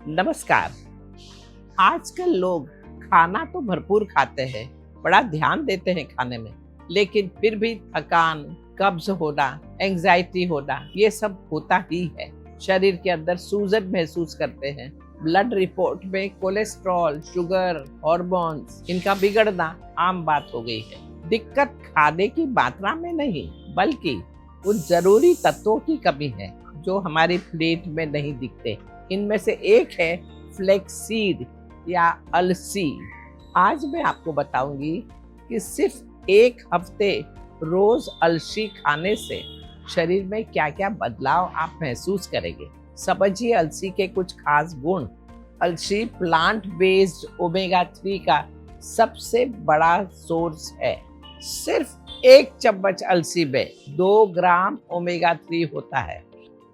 नमस्कार। आजकल लोग खाना तो भरपूर खाते हैं, बड़ा ध्यान देते हैं खाने में, लेकिन फिर भी थकान, कब्ज होना, एंजाइटी होना, ये सब होता ही है। शरीर के अंदर सूजन महसूस करते हैं। ब्लड रिपोर्ट में कोलेस्ट्रॉल, शुगर, हॉर्मोन्स, इनका बिगड़ना आम बात हो गई है। दिक्कत खाने की मात्रा में नहीं, बल्कि उन जरूरी तत्वों की कमी है जो हमारी प्लेट में नहीं दिखते। इनमें से एक है फ्लेक्सीड या अलसी। आज मैं आपको बताऊंगी कि सिर्फ एक हफ्ते रोज अलसी खाने से शरीर में क्या क्या बदलाव आप महसूस करेंगे। समझिए अलसी के कुछ खास गुण। अलसी प्लांट बेस्ड ओमेगा 3 का सबसे बड़ा सोर्स है। सिर्फ एक चम्मच अलसी में 2 ग्राम ओमेगा 3 होता है,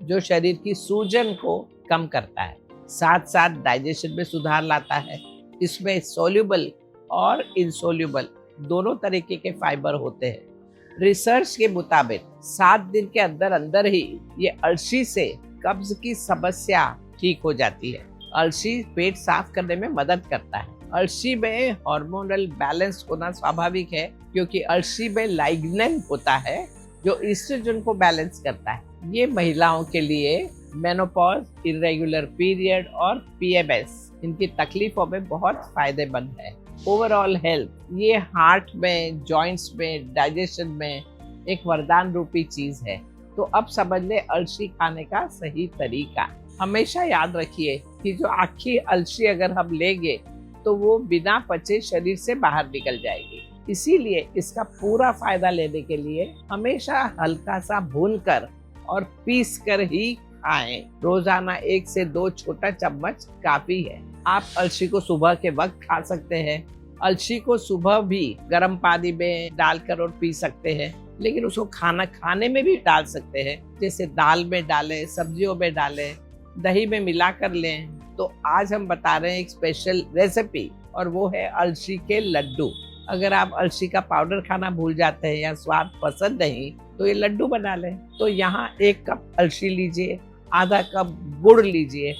जो शरीर की सूजन को कम करता है, साथ साथ डाइजेशन में सुधार लाता है। इसमें सोल्यूबल और इनसोल्यूबल दोनों तरीके के फाइबर होते हैं। रिसर्च के मुताबिक 7 दिन के अंदर अंदर ही ये अलसी से कब्ज की समस्या ठीक हो जाती है। अलसी पेट साफ करने में मदद करता है। अलसी में हार्मोनल बैलेंस होना स्वाभाविक है, क्योंकि अलसी में लाइग्नेन होता है जो ईस्ट्रोजन को बैलेंस करता है। ये महिलाओं के लिए मेनोपॉज, इरेगुलर पीरियड और पीएमएस, इनकी तकलीफों में बहुत फायदेमंद है। ओवरऑल हेल्थ, ये हार्ट में, जॉइंट्स में, डाइजेशन में एक वरदान रूपी चीज है। तो अब समझ ले अलसी खाने का सही तरीका। हमेशा याद रखिए कि जो आखी अलसी अगर हम लेंगे तो वो बिना पचे शरीर से बाहर निकल जाएगी। इसीलिए इसका पूरा फायदा लेने के लिए हमेशा हल्का सा भूनकर और पीस कर ही खाएं। रोजाना 1 से 2 छोटा चम्मच काफी है। आप अलसी को सुबह के वक्त खा सकते हैं। अलसी को सुबह भी गर्म पानी में डालकर और पी सकते हैं, लेकिन उसको खाना खाने में भी डाल सकते हैं, जैसे दाल में डालें, सब्जियों में डालें, दही में मिला कर लें। तो आज हम बता रहे हैं एक स्पेशल रेसिपी, और वो है अलसी के लड्डू। अगर आप अलसी का पाउडर खाना भूल जाते हैं या स्वाद पसंद नहीं, तो ये लड्डू बना लें। तो यहाँ 1 कप अलसी लीजिए, आधा कप गुड़ लीजिए,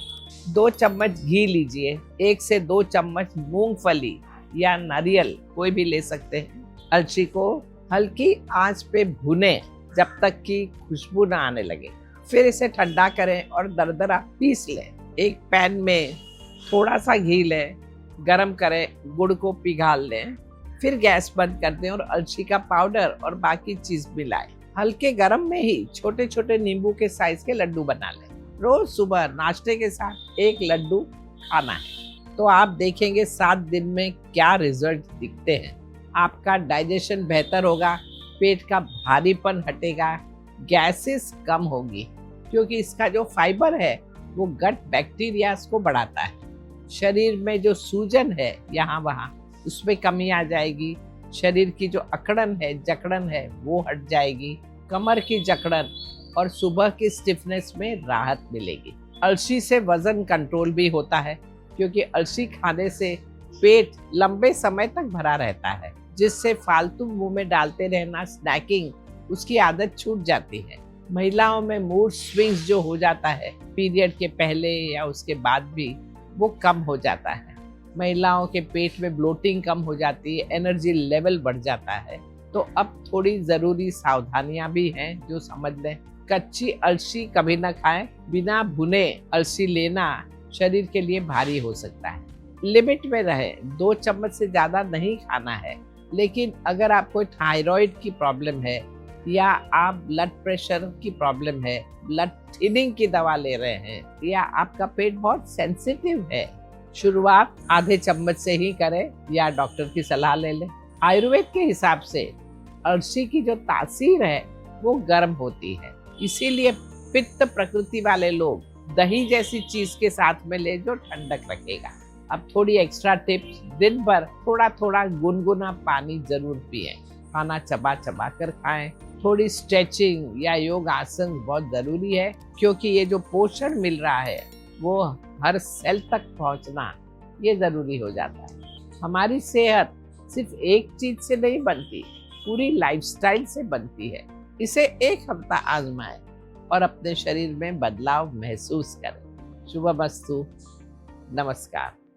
2 चम्मच घी लीजिए, 1 से 2 चम्मच मूंगफली या नारियल कोई भी ले सकते हैं। अलसी को हल्की आंच पे भुनें जब तक कि खुशबू ना आने लगे। फिर इसे ठंडा करें और दरदरा पीस लें। एक पैन में थोड़ा सा घी लें, गरम करें, गुड़ को पिघाल लें, फिर गैस बंद कर दें और अलसी का पाउडर और बाकी चीज मिलाएं। हल्के गरम में ही छोटे छोटे नींबू के साइज के लड्डू बना लें। रोज सुबह नाश्ते के साथ 1 लड्डू खाना है, तो आप देखेंगे 7 दिन में क्या रिजल्ट दिखते हैं। आपका डाइजेशन बेहतर होगा, पेट का भारीपन हटेगा, गैसेस कम होगी, क्योंकि इसका जो फाइबर है वो गट बैक्टीरिया को बढ़ाता है। शरीर में जो सूजन है यहाँ वहाँ, उसमें कमी आ जाएगी। शरीर की जो अकड़न है, जकड़न है, वो हट जाएगी। कमर की जकड़न और सुबह की स्टिफनेस में राहत मिलेगी। अलसी से वजन कंट्रोल भी होता है, क्योंकि अलसी खाने से पेट लंबे समय तक भरा रहता है, जिससे फालतू मुंह में डालते रहना, स्नैकिंग, उसकी आदत छूट जाती है। महिलाओं में मूड स्विंग्स जो हो जाता है पीरियड के पहले या उसके बाद भी, वो कम हो जाता है। महिलाओं के पेट में ब्लोटिंग कम हो जाती है, एनर्जी लेवल बढ़ जाता है। तो अब थोड़ी जरूरी सावधानियां भी हैं जो समझ लें। कच्ची अलसी कभी ना खाएं। बिना भुने अलसी लेना शरीर के लिए भारी हो सकता है। लिमिट में रहे, 2 चम्मच से ज्यादा नहीं खाना है। लेकिन अगर आपको थायराइड की प्रॉब्लम है या आप ब्लड प्रेशर की प्रॉब्लम है, ब्लड थिनिंग की दवा ले रहे हैं, या आपका पेट बहुत सेंसिटिव है, शुरुआत आधे चम्मच से ही करें या डॉक्टर की सलाह ले लें। आयुर्वेद के हिसाब से अलसी की जो तासीर है वो गर्म होती है, इसीलिए पित्त प्रकृति वाले लोग दही जैसी चीज के साथ में ले जो ठंडक रखेगा। अब थोड़ी एक्स्ट्रा टिप्स, दिन भर थोड़ा थोड़ा गुनगुना पानी जरूर पिएं। खाना चबा चबा कर खाएं। थोड़ी स्ट्रेचिंग या योग आसन बहुत जरूरी है, क्योंकि ये जो पोषण मिल रहा है वो हर सेल तक पहुंचना ये जरूरी हो जाता है। हमारी सेहत सिर्फ एक चीज से नहीं बनती, पूरी लाइफस्टाइल से बनती है। इसे 1 हफ्ता आजमाएं और अपने शरीर में बदलाव महसूस करें। शुभ मस्तु। नमस्कार।